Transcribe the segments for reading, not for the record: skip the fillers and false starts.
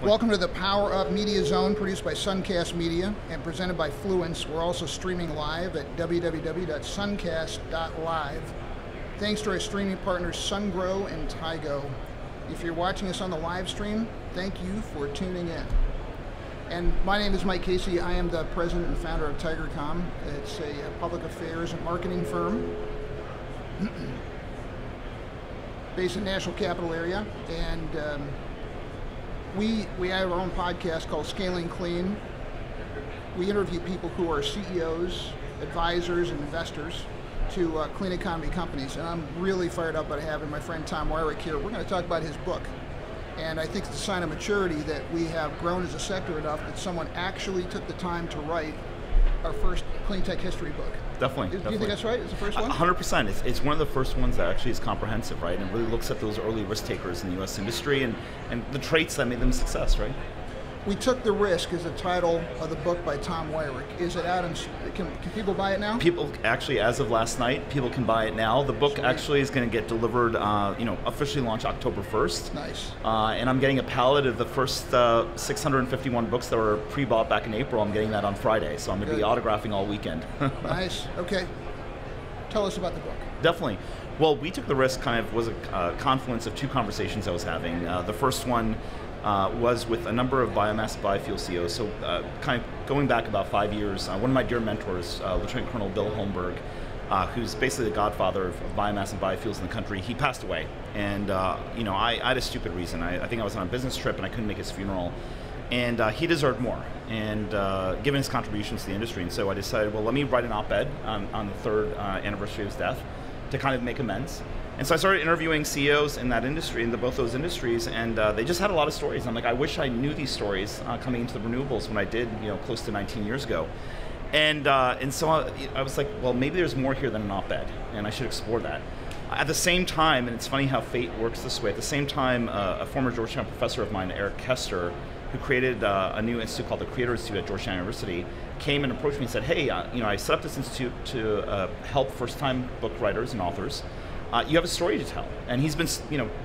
Welcome to the Power Up Media Zone, produced by Suncast Media and presented by Fluence. We're also streaming live at www.suncast.live. Thanks to our streaming partners SunGrow and Tigo. If you're watching us on the live stream, thank you for tuning in. And my name is Mike Casey. I am the president and founder of TigerCom. It's a public affairs and marketing firm based in the National Capital Area. And we have our own podcast called Scaling Clean. We interview people who are CEOs, advisors, and investors to clean economy companies. And I'm really fired up about having my friend Tom Weirich here. We're going to talk about his book. And I think it's a sign of maturity that we have grown as a sector enough that someone actually took the time to write our first clean tech history book. Definitely. Do you think that's right? It's the first one? 100%. It's one of the first ones that actually is comprehensive, right? And really looks at those early risk takers in the U.S. industry and the traits that made them a success, right? We Took the Risk is the title of the book by Tom Weirich. Is it out? Can people buy it now? People actually, as of last night, people can buy it now. The book actually is going to get delivered, officially launched October 1st. Nice. And I'm getting a pallet of the first 651 books that were pre-bought back in April. I'm getting that on Friday, so I'm going to be autographing all weekend. Nice. Okay. Tell us about the book. Definitely. Well, We Took the Risk kind of was a confluence of two conversations I was having. The first one was with a number of biomass and biofuel CEOs. So kind of going back about 5 years, one of my dear mentors, Lieutenant Colonel Bill Holmberg, who's basically the godfather of biomass and biofuels in the country, he passed away. And I had a stupid reason. I think I was on a business trip and I couldn't make his funeral. And he deserved more, and given his contributions to the industry. And so I decided, well, let me write an op-ed on the third anniversary of his death to kind of make amends. And so I started interviewing CEOs in that industry, in both those industries, and they just had a lot of stories. I'm like, I wish I knew these stories coming into the renewables when I did, close to 19 years ago. And so I was like, well, maybe there's more here than an op-ed, and I should explore that. At the same time, and it's funny how fate works this way, at the same time, a former Georgetown professor of mine, Eric Kester, who created a new institute called the Creator Institute at Georgetown University, came and approached me and said, hey, I set up this institute to help first-time book writers and authors. You have a story to tell. And he's been,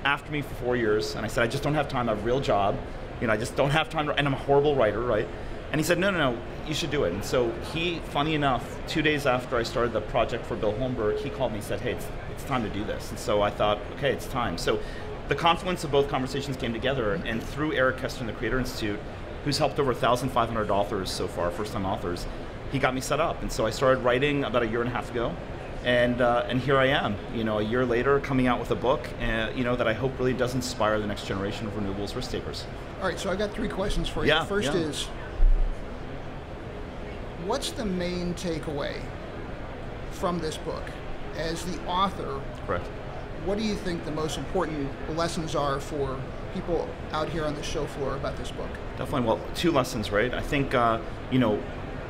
after me for 4 years, and I said, I just don't have time, I have a real job, I just don't have time, and I'm a horrible writer, right? And he said, no, you should do it. And so he, funny enough, 2 days after I started the project for Bill Holmberg, he called me and said, hey, it's time to do this. And so I thought, okay, it's time. So the confluence of both conversations came together, and through Eric Kester and the Creator Institute, who's helped over 1,500 authors so far, first-time authors, he got me set up. And so I started writing about a year and a half ago. And here I am, a year later, coming out with a book, that I hope really does inspire the next generation of renewables risk takers. All right, so I got 3 questions for you. Yeah, First is, what's the main takeaway from this book? As the author, correct, what do you think the most important lessons are for people out here on the show floor about this book? Definitely. Well, 2 lessons, right? I think,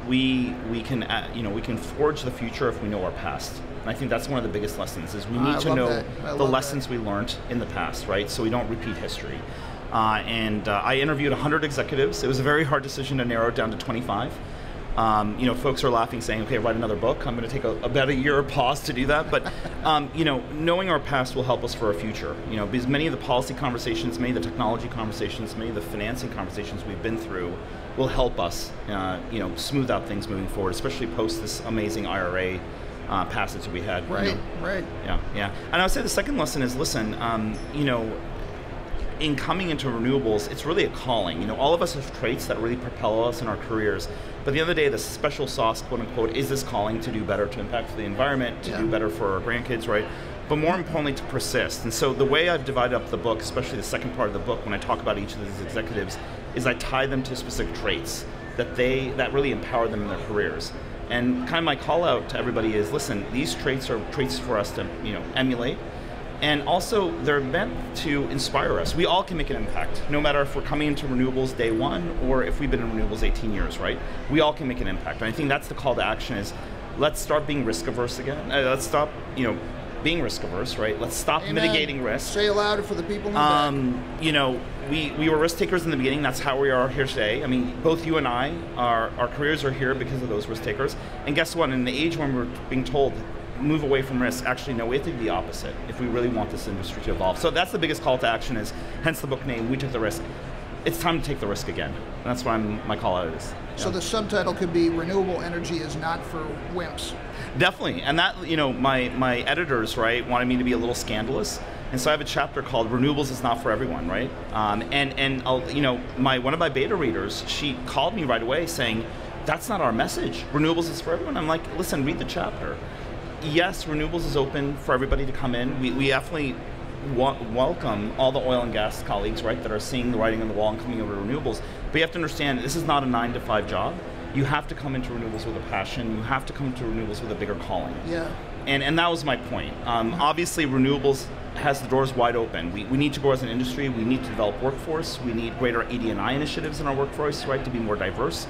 we can forge the future if we know our past. And I think that's one of the biggest lessons, is we need to know the lessons we learned in the past, right? So we don't repeat history. I interviewed 100 executives. It was a very hard decision to narrow it down to 25. Folks are laughing, saying, okay, write another book. I'm going to take about a year pause to do that. But, knowing our past will help us for our future. Because many of the policy conversations, many of the technology conversations, many of the financing conversations we've been through will help us, smooth out things moving forward, especially post this amazing IRA passage that we had. Right, right. Yeah. And I would say the second lesson is, listen, in coming into renewables, it's really a calling. All of us have traits that really propel us in our careers. But at the end of the day, the special sauce, quote unquote, is this calling to do better, to impact the environment, to do better for our grandkids, right? But more importantly, to persist. And so the way I've divided up the book, especially the second part of the book, when I talk about each of these executives, is I tie them to specific traits that really empower them in their careers. And kind of my call out to everybody is, listen, these traits are traits for us to emulate. And also, they're meant to inspire us. We all can make an impact, no matter if we're coming into renewables day one or if we've been in renewables 18 years, right? We all can make an impact. And I think that's the call to action, is let's start being risk averse again. Let's stop, being risk averse, right? Let's stop mitigating risk. Say it louder for the people in the back. We were risk takers in the beginning. That's how we are here today. I mean, both you and I, our careers are here because of those risk takers. And guess what? In the age when we're being told move away from risk, actually no, we have to do the opposite if we really want this industry to evolve. So that's the biggest call to action, is hence the book name, We Took the Risk. it's time to take the risk again. And that's what my call out is. So the subtitle could be "Renewable Energy is Not for Wimps." Definitely, and that, my editors, right, wanted me to be a little scandalous, and so I have a chapter called "Renewables is Not for Everyone," right? And one of my beta readers, she called me right away saying, "That's not our message. Renewables is for everyone." I'm like, listen, read the chapter. Yes, renewables is open for everybody to come in. We definitely welcome all the oil and gas colleagues, right, that are seeing the writing on the wall and coming over to renewables. But you have to understand, this is not a 9-to-5 job. You have to come into renewables with a passion. You have to come into renewables with a bigger calling. Yeah. And that was my point. Obviously, renewables has the doors wide open. We need to grow as an industry. We need to develop workforce. We need greater ED&I initiatives in our workforce, right, to be more diverse.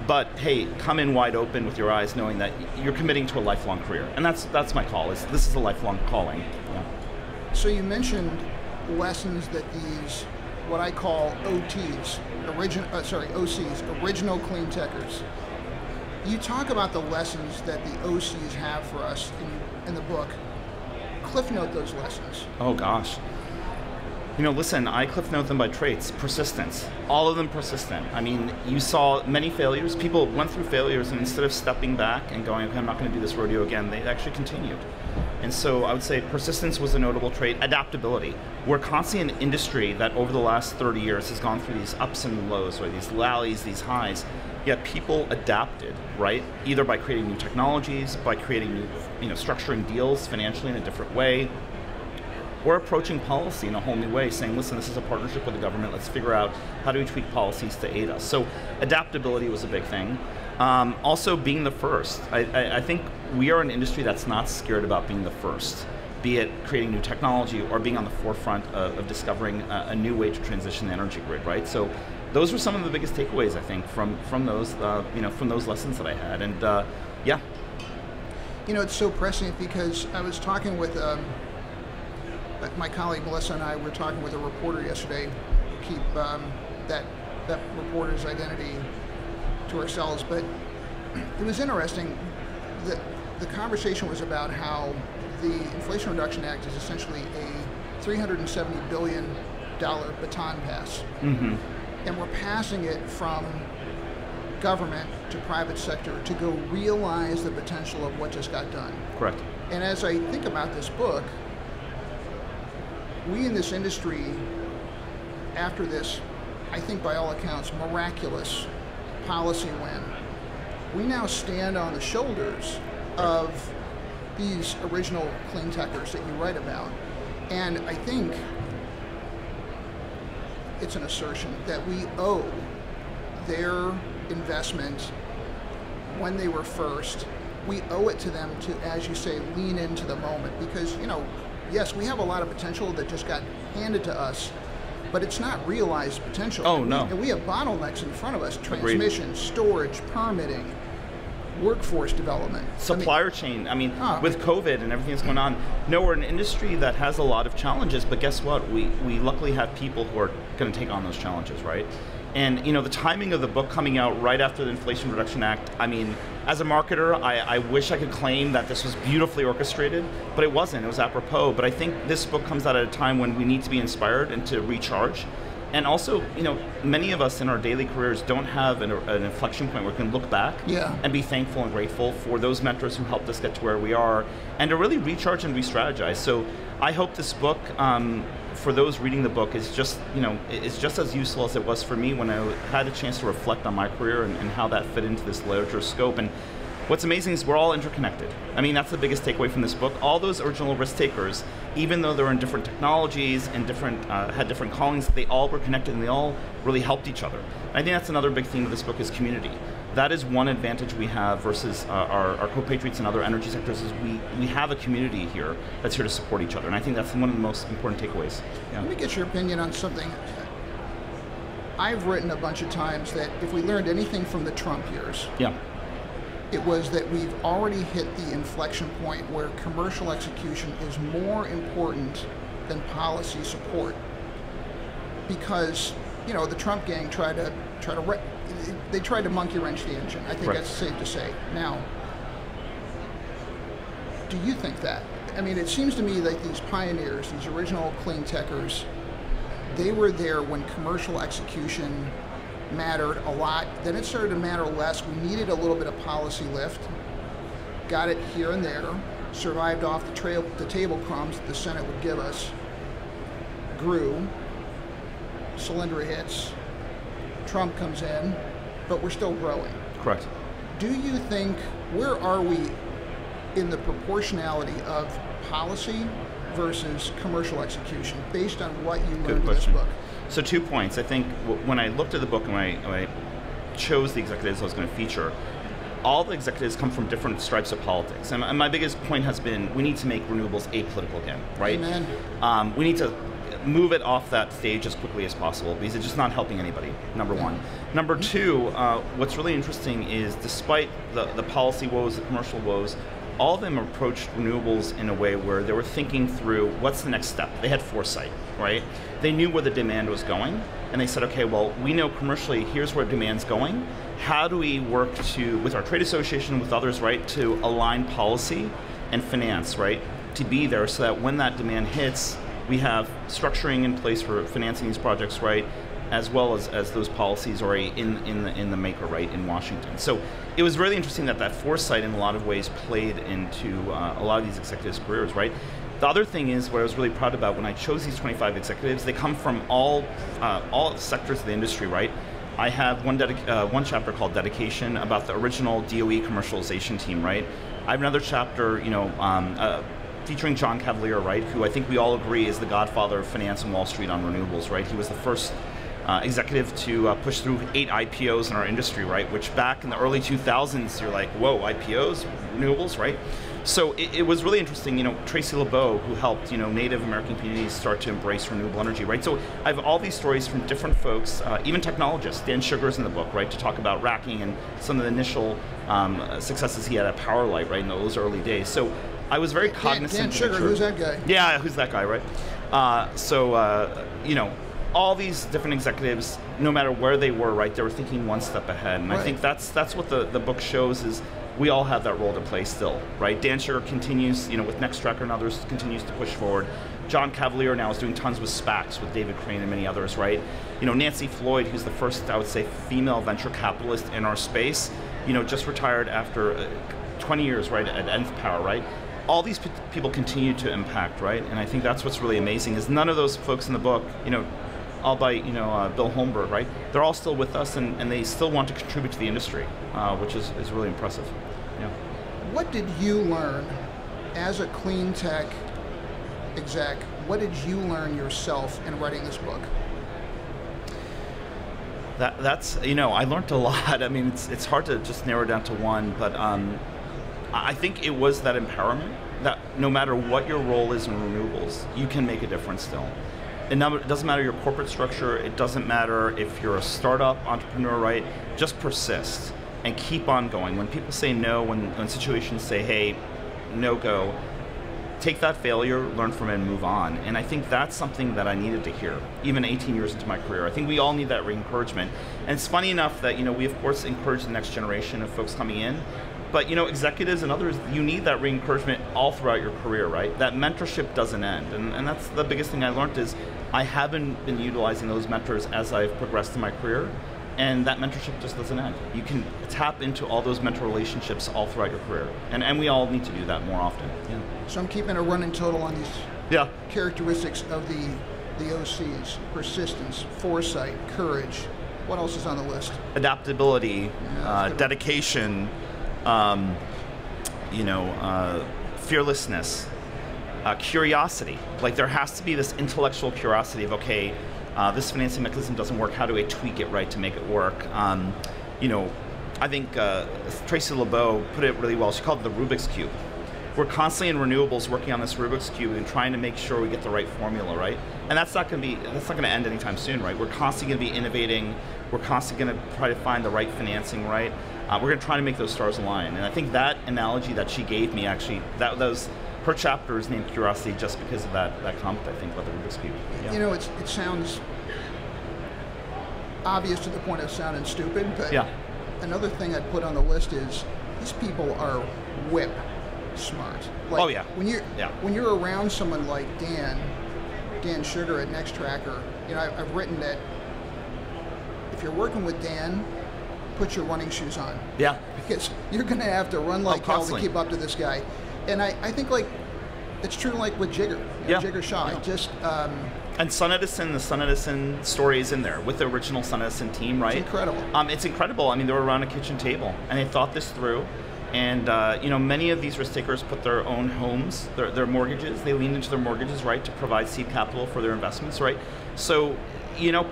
But hey, come in wide open with your eyes, knowing that you're committing to a lifelong career. And that's my call. This is a lifelong calling. Yeah. So you mentioned lessons that these, what I call OTs, OCs, original clean techers. You talk about the lessons that the OCs have for us in the book. Cliff note those lessons. Oh gosh. Listen, I cliff note them by traits. Persistence. All of them persistent. I mean, you saw many failures. People went through failures, and instead of stepping back and going, okay, I'm not going to do this rodeo again, they actually continued. And so I would say persistence was a notable trait. Adaptability. We're constantly an industry that over the last 30 years has gone through these ups and lows, right? These valleys, these highs. Yet people adapted, right? Either by creating new technologies, by creating new, structuring deals financially in a different way, or approaching policy in a whole new way, saying, listen, this is a partnership with the government, let's figure out how do we tweak policies to aid us. So adaptability was a big thing. Also being the first. I think we are an industry that's not scared about being the first, be it creating new technology or being on the forefront of discovering a new way to transition the energy grid, right? So those were some of the biggest takeaways, I think, from those lessons that I had, and yeah. It's so prescient because I was talking with my colleague Melissa and I were talking with a reporter yesterday to keep that reporter's identity to ourselves, but it was interesting that the conversation was about how the Inflation Reduction Act is essentially a $370 billion baton pass. Mm-hmm. And we're passing it from government to private sector to go realize the potential of what just got done. Correct. And as I think about this book, we in this industry, after this, I think by all accounts, miraculous policy win, we now stand on the shoulders of these original clean techers that you write about. And I think it's an assertion that we owe their investment when they were first. We owe it to them to, as you say, lean into the moment, because, yes, we have a lot of potential that just got handed to us, but it's not realized potential. Oh, no. And we have bottlenecks in front of us: transmission, storage, permitting, workforce development. Supplier chain. I mean, with COVID and everything that's going on, we're an industry that has a lot of challenges, but guess what? We luckily have people who are going to take on those challenges, right? And the timing of the book coming out right after the Inflation Reduction Act, I mean, as a marketer, I wish I could claim that this was beautifully orchestrated, but it wasn't. It was apropos. But I think this book comes out at a time when we need to be inspired and to recharge. And also, many of us in our daily careers don't have an inflection point where we can look back and be thankful and grateful for those mentors who helped us get to where we are, and to really recharge and re-strategize. So I hope this book, for those reading the book, is just, it's just as useful as it was for me when I had a chance to reflect on my career and how that fit into this larger scope. And what's amazing is we're all interconnected. I mean, that's the biggest takeaway from this book. All those original risk takers, even though they're in different technologies and had different callings, they all were connected and they all really helped each other. And I think that's another big theme of this book is community. That is one advantage we have versus our compatriots in other energy sectors, is we have a community here that's here to support each other. And I think that's one of the most important takeaways. Yeah. Let me get your opinion on something. I've written a bunch of times that if we learned anything from the Trump years, it was that we've already hit the inflection point where commercial execution is more important than policy support. Because, the Trump gang tried to monkey wrench the engine. I think that's safe to say. Now, do you think that? I mean, it seems to me like these pioneers, these original clean techers, they were there when commercial execution mattered a lot. Then it started to matter less. We needed a little bit of policy lift. Got it here and there. Survived off the table crumbs that the Senate would give us. Grew. Solyndra hits. Trump comes in, but we're still growing. Correct. Do you think, where are we in the proportionality of policy versus commercial execution, based on what you learned in this book? So 2 points. I think when I looked at the book and when I chose the executives I was going to feature, all the executives come from different stripes of politics. And my biggest point has been, we need to make renewables apolitical again, right? Amen. We need to move it off that stage as quickly as possible because it's just not helping anybody, number one. Number two, what's really interesting is despite the policy woes, the commercial woes, all of them approached renewables in a way where they were thinking through what's the next step. They had foresight, right? They knew where the demand was going, and they said, okay, well, we know commercially here's where demand's going. How do we work with our trade association, with others, right, to align policy and finance, right, to be there so that when that demand hits, we have structuring in place for financing these projects, right, as well as those policies already in the maker, right, in Washington. So it was really interesting that foresight in a lot of ways played into a lot of these executives' careers, right? The other thing is what I was really proud about when I chose these 25 executives, they come from all sectors of the industry, right? I have one chapter called Dedication about the original DOE commercialization team, right? I have another chapter, featuring John Cavalier, right, who I think we all agree is the godfather of finance and Wall Street on renewables, right? He was the first executive to push through 8 IPOs in our industry, right? Which back in the early 2000s, you're like, whoa, IPOs, renewables, right? So it was really interesting, Tracy LeBeau, who helped, Native American communities start to embrace renewable energy, right? So I have all these stories from different folks, even technologists. Dan Sugar's in the book, right, to talk about racking and some of the initial successes he had at Powerlight, right, in those early days. So I was very cognizant. Dan Sugar, who's that guy? Yeah, who's that guy, right? All these different executives, no matter where they were, right, they were thinking one step ahead. And right. I think that's what the book shows is we all have that role to play still, right? Dan Sugar continues, with Nextracker and others, continues to push forward. John Cavalier now is doing tons with SPACs with David Crane and many others, right? Nancy Floyd, who's the first, I would say, female venture capitalist in our space, just retired after 20 years, right, at Nth Power, right? All these people continue to impact, right? And I think that's what's really amazing is none of those folks in the book, all by Bill Holmberg, right? They're all still with us, and they still want to contribute to the industry, which is really impressive. Yeah. What did you learn as a clean tech exec? What did you learn yourself in writing this book? That's I learned a lot. I mean, it's hard to just narrow down to one, but I think it was that empowerment that no matter what your role is in renewables, you can make a difference still. It doesn't matter your corporate structure, it doesn't matter if you're a startup entrepreneur, right? Just persist and keep on going. When people say no, when situations say, hey, no go, take that failure, learn from it, and move on. And I think that's something that I needed to hear, even 18 years into my career. I think we all need that encouragement. And it's funny enough that, we of course encourage the next generation of folks coming in, but executives and others, you need that re-encouragement all throughout your career, right? That mentorship doesn't end, and that's the biggest thing I learned is I haven't been utilizing those mentors as I've progressed in my career, and that mentorship just doesn't end. You can tap into all those mentor relationships all throughout your career, and we all need to do that more often. Yeah. So I'm keeping a running total on these characteristics of the OCs: persistence, foresight, courage. What else is on the list? Adaptability, dedication. Fearlessness, curiosity. Like there has to be this intellectual curiosity of, okay, this financing mechanism doesn't work, how do I tweak it right to make it work? I think Tracy LeBeau put it really well. She called it the Rubik's Cube. We're constantly in renewables working on this Rubik's Cube and trying to make sure we get the right formula, right? And that's not going to end anytime soon, right? We're constantly going to be innovating. We're constantly going to try to find the right financing, right? We're going to try to make those stars align. And I think that analogy that she gave me, actually, that was her chapter is named Curiosity just because of that comment, I think, about the Rubik's Cube. Yeah. It sounds obvious to the point of sounding stupid, but another thing I'd put on the list is these people are whip smart. Like, when you're around someone like Dan Sugar at Nextracker, I've written that if you're working with Dan, put your running shoes on. Yeah. Because you're going to have to run like hell to constantly. keep up to this guy. And I think like it's true like with Jigger, Jigger Shaw. Yeah. Just and Sun Edison, the Sun Edison story is in there with the original Sun Edison team, right? It's incredible. It's incredible. I mean, they were around a kitchen table and they thought this through. And many of these risk takers put their own homes, their mortgages. They leaned into their mortgages, right, to provide seed capital for their investments, right? So,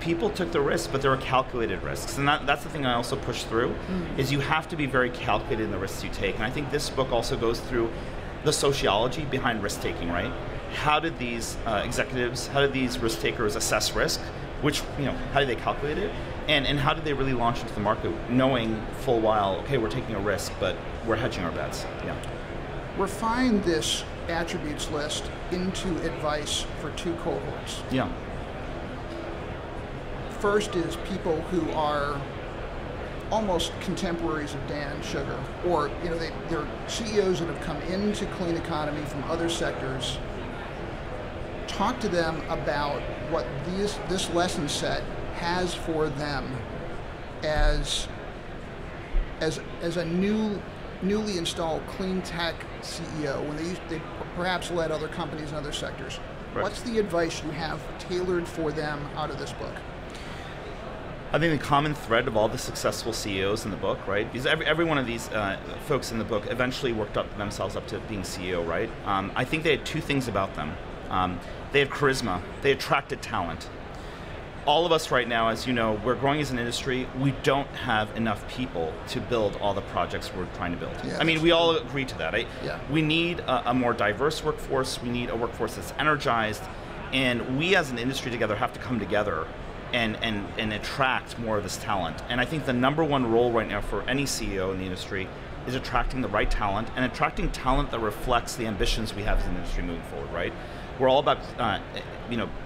people took the risks, but there were calculated risks, and that's the thing I also push through, is you have to be very calculated in the risks you take. And I think this book also goes through the sociology behind risk taking, right? How did these executives, how did these risk takers assess risk? Which, how did they calculate it? And how did they really launch into the market knowing full well, okay, we're taking a risk, but we're hedging our bets. Yeah. Refine this attributes list into advice for two cohorts. Yeah. First is people who are almost contemporaries of Dan Sugar, or they're CEOs that have come into clean economy from other sectors. Talk to them about what this lesson set has for them as a newly installed clean tech CEO when they perhaps led other companies in other sectors. Right. What's the advice you have tailored for them out of this book? I think the common thread of all the successful CEOs in the book, right? Because every one of these folks in the book eventually worked themselves up to being CEO, right? I think they had two things about them. They had charisma. They attracted talent. All of us right now, as you know, we're growing as an industry. We don't have enough people to build all the projects we're trying to build. Yeah, I mean, we all agree to that. Right? Yeah. We need a more diverse workforce. We need a workforce that's energized. And we as an industry together have to come together and attract more of this talent. And I think the number one role right now for any CEO in the industry is attracting the right talent and attracting talent that reflects the ambitions we have as an industry moving forward, right? We're all about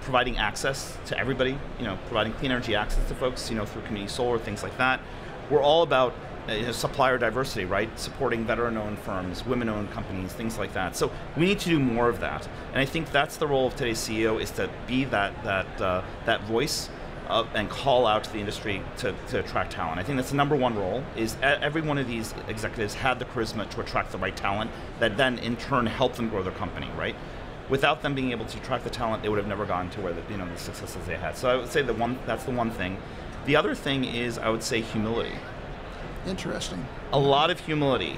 providing access to everybody, providing clean energy access to folks, through community solar, things like that. We're all about supplier diversity, right? Supporting veteran-owned firms, women-owned companies, things like that. So we need to do more of that. And I think that's the role of today's CEO, is to be that voice and call out to the industry to attract talent. I think that's the number one role, is every one of these executives had the charisma to attract the right talent that then in turn helped them grow their company, right? Without them being able to attract the talent, they would have never gotten to where the successes they had. So I would say that's the one thing. The other thing is, I would say, humility. Interesting. A lot of humility.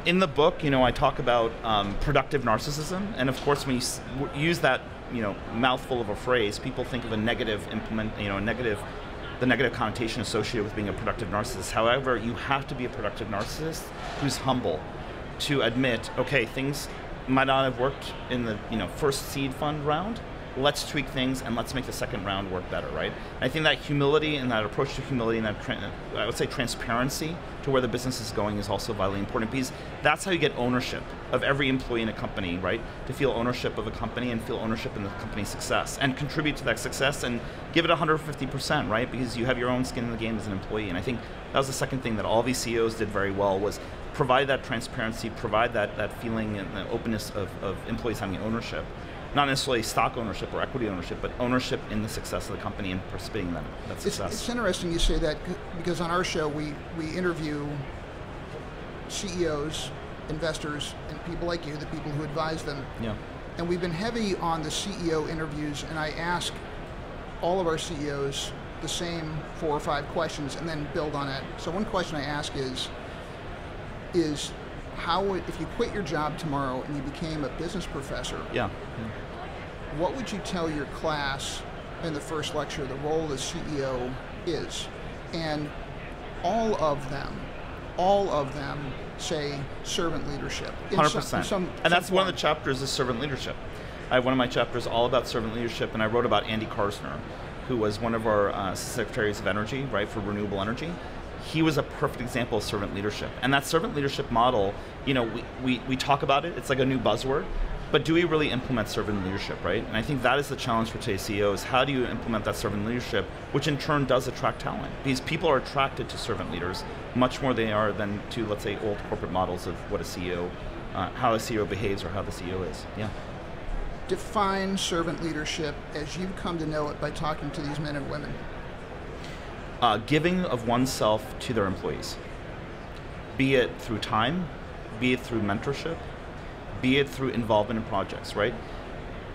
In the book, I talk about productive narcissism, and of course, when you use that, mouthful of a phrase, people think of a negative the negative connotation associated with being a productive narcissist. However, you have to be a productive narcissist who's humble to admit, okay, things might not have worked in the first seed fund round. Let's tweak things and let's make the second round work better, right? And I think that humility and that approach to humility and that I would say transparency to where the business is going is also vitally important, because that's how you get ownership of every employee in a company, right? To feel ownership of a company and feel ownership in the company's success and contribute to that success and give it 150%, right? Because you have your own skin in the game as an employee. And I think that was the second thing that all these CEOs did very well, was provide that transparency, provide that feeling and the openness of employees having ownership. Not necessarily stock ownership or equity ownership, but ownership in the success of the company and participating in that success. It's interesting you say that, because on our show we interview CEOs, investors, and people like you, the people who advise them. Yeah. And we've been heavy on the CEO interviews, and I ask all of our CEOs the same 4 or 5 questions and then build on it. So one question I ask is how would, if you quit your job tomorrow and you became a business professor, what would you tell your class in the first lecture the role of the CEO is? And all of them say servant leadership. 100%. And that's one of the chapters is servant leadership. I have one of my chapters all about servant leadership, and I wrote about Andy Karsner, who was one of our secretaries of energy, right, for renewable energy. He was a perfect example of servant leadership. And that servant leadership model, we talk about it, it's like a new buzzword, but do we really implement servant leadership, right? And I think that is the challenge for today's CEOs. How do you implement that servant leadership, which in turn does attract talent? Because people are attracted to servant leaders much more than they are than to, let's say, old corporate models of what a CEO, how a CEO behaves or how the CEO is. Yeah. define servant leadership as you've come to know it by talking to these men and women. Giving of oneself to their employees, be it through time, be it through mentorship, be it through involvement in projects, right?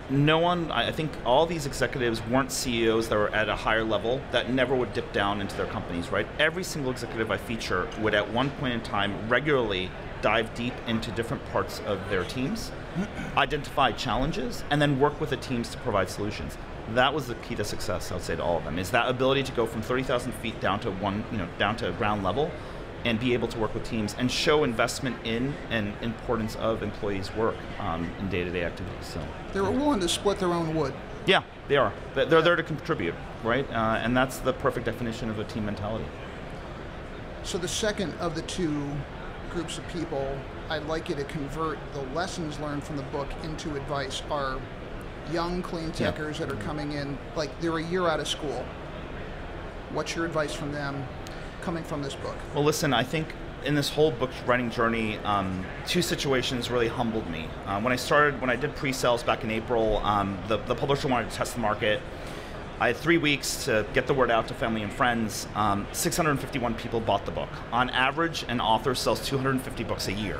No one, I think all these executives weren't CEOs that were at a higher level that never would dip down into their companies, right? Every single executive I feature would at one point in time regularly dive deep into different parts of their teams, identify challenges, and then work with the teams to provide solutions. That was the key to success, I would say, to all of them, is that ability to go from 30,000 feet down to down to ground level and be able to work with teams and show investment in and importance of employees' work in day-to-day activities. So they were willing to split their own wood. Yeah, they are. They're there to contribute, right? And that's the perfect definition of a team mentality. So the second of the two groups of people I'd like you to convert the lessons learned from the book into advice are young clean techers that are coming in, like they're a year out of school. What's your advice from them coming from this book? Well, listen, I think in this whole book writing journey, two situations really humbled me. When I did pre-sales back in April, the publisher wanted to test the market. I had 3 weeks to get the word out to family and friends. 651 people bought the book. On average, an author sells 250 books a year.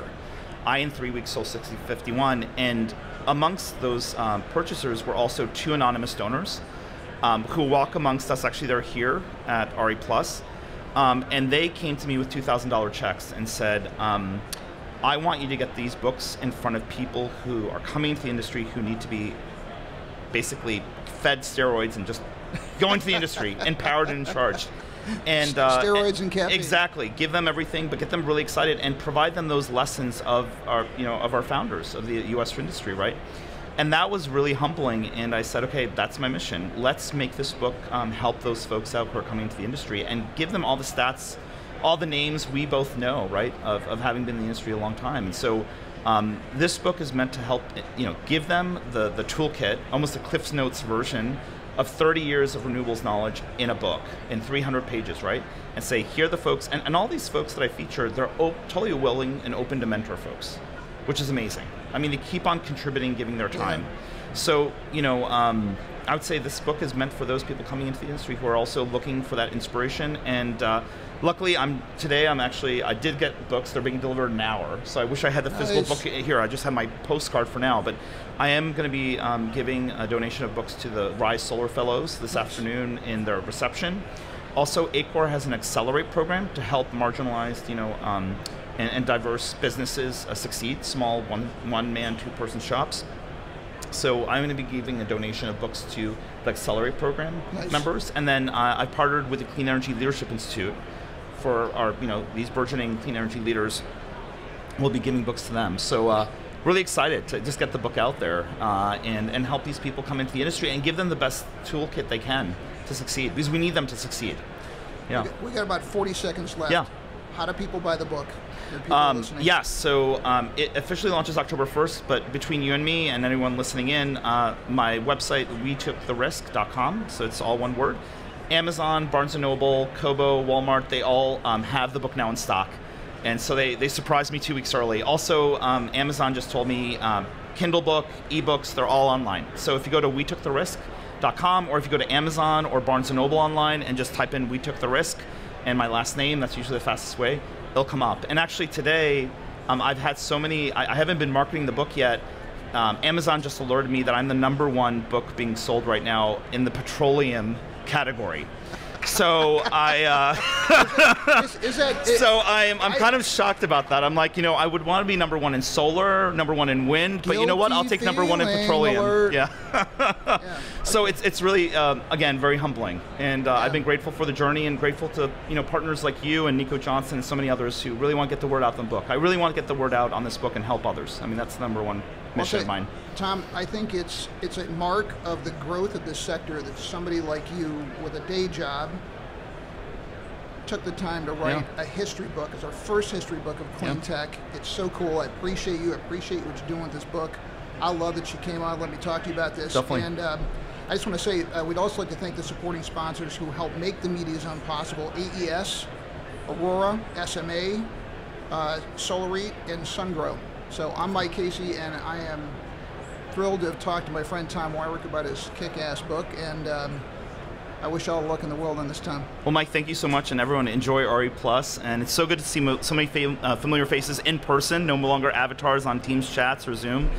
I, in 3 weeks, sold 651, and amongst those purchasers were also 2 anonymous donors who walk amongst us. Actually, they're here at RE+. And they came to me with $2,000 checks and said, I want you to get these books in front of people who are coming into the industry who need to be basically fed steroids and just go into the industry, empowered and in charge. And steroids and caffeine. Exactly. Give them everything, but get them really excited and provide them those lessons of our founders of the U.S. industry, right? And that was really humbling, and I said, okay, that's my mission. Let's make this book help those folks out who are coming into the industry and give them all the stats, all the names we both know, right, of having been in the industry a long time. And so this book is meant to help, give them the toolkit, almost a Cliff's Notes version of 30 years of renewables knowledge in a book, in 300 pages, right? And say, here are the folks, and all these folks that I feature, they're totally willing and open to mentor folks, which is amazing. I mean, they keep on contributing, giving their time. Yeah. So, I would say this book is meant for those people coming into the industry who are also looking for that inspiration. And luckily, I did get books. They're being delivered in an hour. So I wish I had the physical book here. I just have my postcard for now. But I am going to be giving a donation of books to the Rise Solar Fellows this afternoon in their reception. Also, ACOR has an Accelerate program to help marginalized, and diverse businesses succeed, small one-man, two-person shops. So I'm going to be giving a donation of books to the Accelerate program members, and then I've partnered with the Clean Energy Leadership Institute for our, these burgeoning clean energy leaders. We'll be giving books to them. So really excited to just get the book out there and help these people come into the industry and give them the best toolkit they can to succeed, because we need them to succeed. Yeah. We got about 40 seconds left. Yeah. How do people buy the book? Yes, so it officially launches October 1st, but between you and me and anyone listening in, my website, wetookthe.risk.com, so it's all one word. Amazon, Barnes & Noble, Kobo, Walmart, they all have the book now in stock. And so they surprised me 2 weeks early. Also, Amazon just told me Kindle book, ebooks, they're all online. So if you go to wetookthe.risk.com, or if you go to Amazon or Barnes & Noble online and just type in We Took the Risk and my last name, that's usually the fastest way, it'll come up. And actually today, I've had so many, I haven't been marketing the book yet. Amazon just alerted me that I'm the #1 book being sold right now in the petroleum category. So I'm kind of shocked about that. I'm like, I would want to be #1 in solar, #1 in wind, but you know what? I'll take #1 in petroleum. Alert. Yeah. Yeah. So it's really again very humbling, and I've been grateful for the journey and grateful to partners like you and Nico Johnson and so many others who really want to get the word out on the book. I really want to get the word out on this book and help others. I mean, that's the #1 mission of mine. Tom, I think it's a mark of the growth of this sector that somebody like you with a day job took the time to write a history book. It's our first history book of clean tech. It's so cool. I appreciate you. I appreciate what you're doing with this book. I love that you came on. Let me talk to you about this. Definitely. And I just want to say we'd also like to thank the supporting sponsors who help make the Media Zone possible: AES, Aurora, SMA, SolarEat, and SunGrow. So I'm Mike Casey, and I am thrilled to have talked to my friend Tom Weirich about his kick-ass book, and I wish all the luck in the world on this, Tom. Well, Mike, thank you so much, and everyone enjoy RE+. And it's so good to see so many familiar faces in person, no longer avatars on Teams chats or Zoom.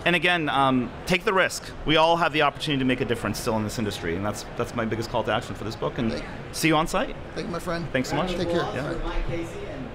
And again, take the risk. We all have the opportunity to make a difference still in this industry, and that's my biggest call to action for this book. And see you on site. Thank you, my friend. Thanks so much. Take care. Mike Casey and